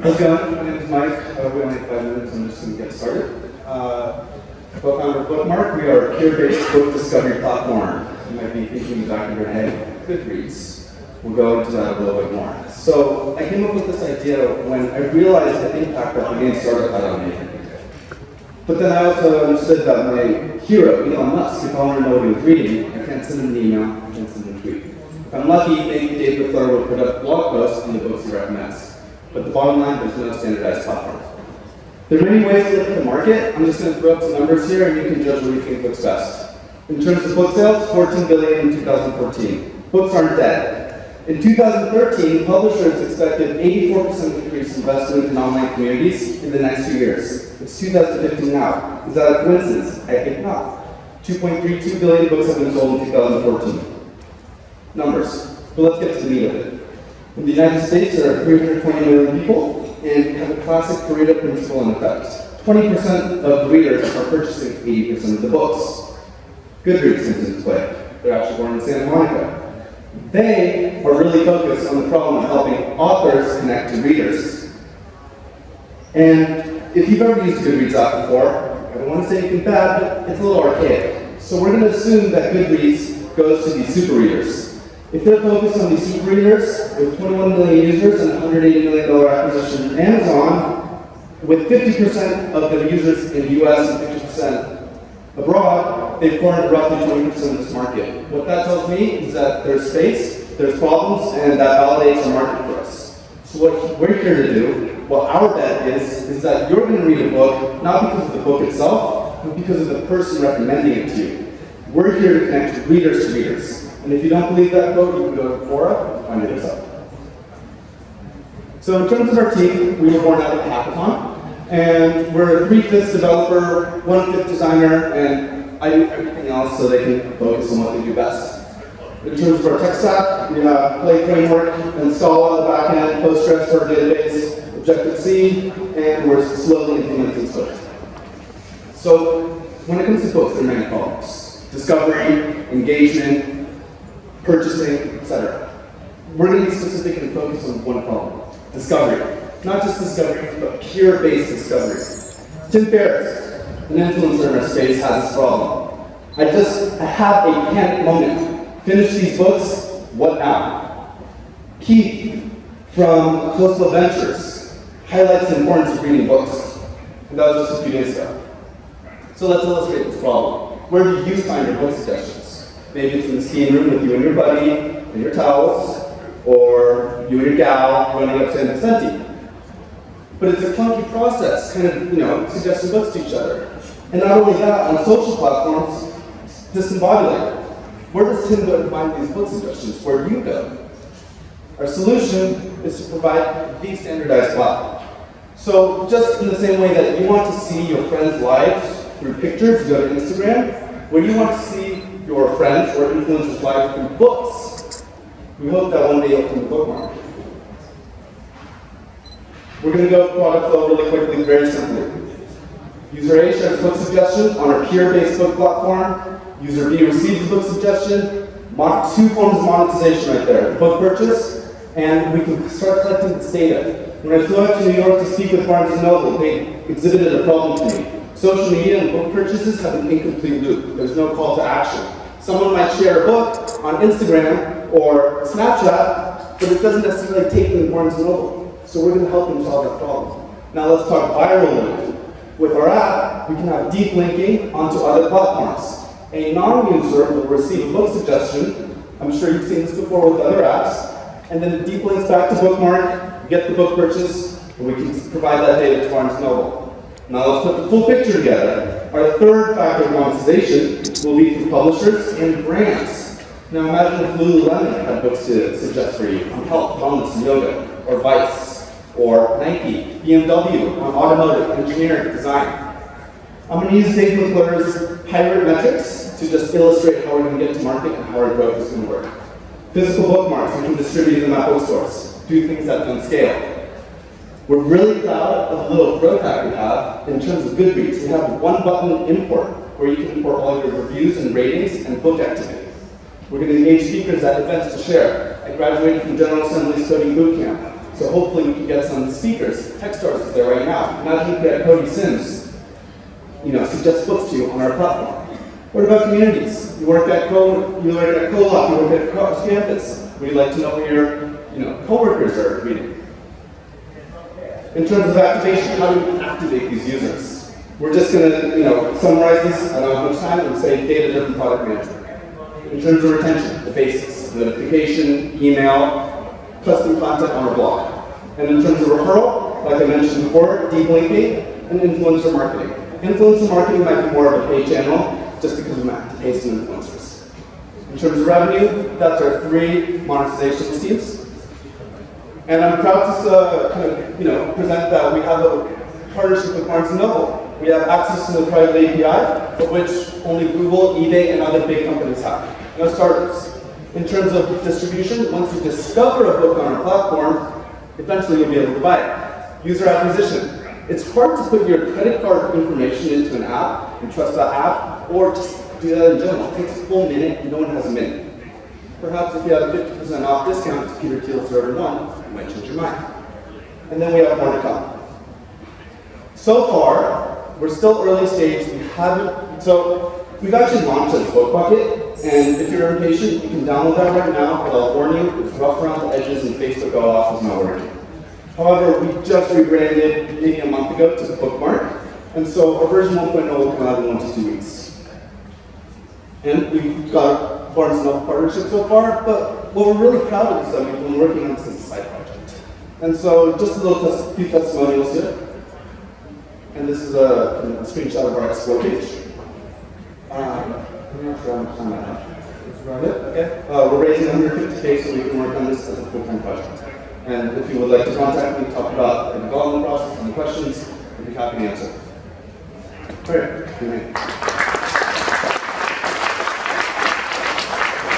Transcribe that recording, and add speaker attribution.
Speaker 1: How's it going? My name is Mike. We only have 5 minutes. I'm just going to get started. Co-founder of Bookmarq. We are a peer-based book discovery platform. You might be thinking in the back of your head, Goodreads. We'll go into that a little bit more. So I came up with this idea when I realized the impact that the game startup had on me. But then I also understood that my hero, Elon Musk, if I want to know what he was reading, I can't send him an email, I can't send him a tweet. If I'm lucky, maybe Dave McClure will put up blog posts on the books he recommends. But the bottom line, there's no standardized platform. There are many ways to look at the market. I'm just going to throw up some numbers here, and you can judge what you think looks best. In terms of book sales, 14 billion in 2014. Books aren't dead. In 2013, publishers expected 84% increase in investment in online communities in the next 2 years. It's 2015 now. Is that a coincidence? I think not. 2.32 billion books have been sold in 2014. Numbers. But let's get to the meat of it. In the United States, there are 320 million people and have a classic Pareto principle in effect. 20% of the readers are purchasing 80% of the books. Goodreads comes into play. They're actually born in Santa Monica. They are really focused on the problem of helping authors connect to readers. And if you've ever used a Goodreads app before, I don't want to say anything bad, but it's a little archaic. So we're going to assume that Goodreads goes to these super readers. If they're focused on these super readers with 21 million users and $180 million acquisition from Amazon, with 50% of the users in the US and 50% abroad, they've cornered roughly 20% of this market. What that tells me is that there's space, there's problems, and that validates our market for us. So what we're here to do, what our bet is that you're going to read a book, not because of the book itself, but because of the person recommending it to you. We're here to connect readers to readers. And if you don't believe that quote, you can go to Quora and find it yourself. So in terms of our team, we were born out of a hackathon. And we're a 3/5 developer, 1/5 designer, and I do everything else so they can focus on what they do best. In terms of our tech stack, we have Play Framework, Install on the back end, Postgres for our database, Objective-C, and we're slowly implementing Swift. So when it comes to books, there are many problems. Discovery, engagement, purchasing, etc. We're going to be specific and focus on one problem: discovery. Not just discovery, but peer-based discovery. Tim Ferriss, an influencer in our space, has this problem. I have a panic moment. Finish these books, what now? Keith from Coastal Ventures highlights the importance of reading books. And that was just a few days ago. So let's illustrate this problem. Where do you find your book suggestions? Maybe it's in the steam room with you and your buddy, and your towels, or you and your gal running up San Vicente. But it's a clunky process, kind of, suggesting books to each other. And not only that, on social platforms, it's discombobulated. Where does Tim go to find these book suggestions? Where do you go? Our solution is to provide the standardized platform. So just in the same way that you want to see your friends' lives through pictures, you go to Instagram, where you want to see your friends or influencers' lives through books. We hope that one day you'll come to Bookmarq. We're going to go product flow really quickly, very simply. User A shares book suggestion on our peer-based book platform. User B receives the book suggestion. Two forms of monetization right there: book purchase, and we can start collecting this data. When I flew out to New York to speak with Barnes & Noble, they exhibited a problem to me. Social media and book purchases have an incomplete loop. There's no call to action. Someone might share a book on Instagram or Snapchat, but it doesn't necessarily take them to Barnes & Noble. So we're going to help them solve that problem. Now let's talk viral link. With our app, we can have deep linking onto other platforms. A non-user will receive a book suggestion. I'm sure you've seen this before with other apps. And then it deep links back to Bookmarq, get the book purchase, and we can provide that data to Barnes & Noble. Now let's put the full picture together. Our third factor of monetization will be through publishers and brands. Now imagine if Lululemon had books to suggest for you on health, wellness, and yoga, or Vice, or Nike, BMW, on automotive, engineering, design. I'm going to use Dave McClure's pirate metrics to just illustrate how we're going to get to market and how our growth is going to work. Physical bookmarks, we can distribute them at bookstores, do things that don't scale. We're really proud of the little growth hack we have in terms of Goodreads. We have one button import, where you can import all your reviews and ratings and book activity. We're going to engage speakers at events to share. I graduated from General Assembly's coding bootcamp. So hopefully we can get some speakers. Techstars is there right now. Imagine if we had Cody Sims, suggest books to you on our platform. What about communities? You work at Co-op, you work at Cross Campus. We'd like to know what your coworkers are reading. In terms of activation, how do we activate these users? We're just going to summarize this. I don't have much time. We'll say data-driven product management. In terms of retention, the basics: notification, email, custom content on our blog. And in terms of referral, like I mentioned before, deep linking and influencer marketing. Influencer marketing might be more of a paid channel, just because we have to pay some influencers. In terms of revenue, that's our 3 monetization schemes. And I'm proud to present that we have a partnership with Barnes & Noble. We have access to the private API, of which only Google, eBay, and other big companies have. No startups. In terms of distribution, once you discover a book on our platform, eventually you'll be able to buy it. User acquisition. It's hard to put your credit card information into an app and trust that app, or just do that in general. It takes a full minute, and no one has a minute. Perhaps if you had a 50% off discount to Peter Thiel's Order 1, you might change your mind. And then we have more to come. So far, we're still early stage. We've actually launched as Bookmarq, and if you're impatient, you can download that right now, but I'll warn you, it's rough around the edges and Facebook OAuth is not working. However, we just rebranded maybe a month ago to Bookmarq, and so our version 1.0 will come out in 1 to 2 weeks. And we've got a Barnes & Noble partnership so far, but what we're really proud of is that we've been working on this as a side project. And so just a few testimonials here. And this is a screenshot of our export page. I'm not sure how much time I have. Okay. We're raising 150K so we can work on this as a full-time project. And if you would like to contact me, talk about the development process, any questions, I'd be happy to answer. All right.